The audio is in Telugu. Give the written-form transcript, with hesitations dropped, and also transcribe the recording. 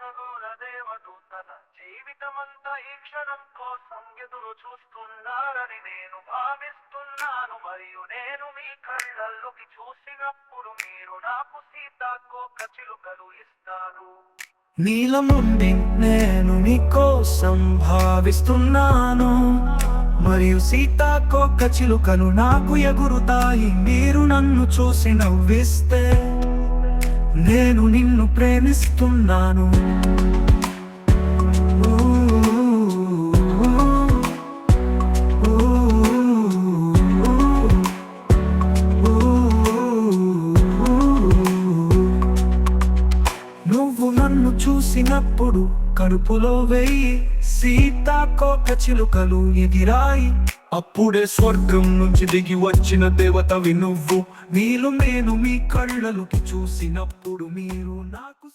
ఖగోళ దేవదూతల జీవితమంతా ఈ క్షణం కోసం ఎదురు చూస్తున్నారని నేను భావిస్తున్నాను. మరియు నేను మీ కళ్ళల్లోకి చూసినప్పుడు మీరు నాకు సీతాకోక చిలుకలు ఇస్తారు. నీలం నుండి నేను నీ కోసం భావిస్తున్నాను, మరియు సీతాకోక చిలుకలు నాకు ఎగురుతాయి. మీరు నన్ను చూసి నవ్విస్తే నేను నిన్ను ప్రేమిస్తున్నాను. నువ్వు నన్ను చూసినప్పుడు కడుపులో వెయ్యి సీతాకోక చిలుకలు ఎగిరాయి. అప్పుడే స్వర్గం నుంచి దిగి వచ్చిన దేవతవి నువ్వు. నీలో నేను మీ కళ్ళలోకి చూసినప్పుడు మీరు నాకు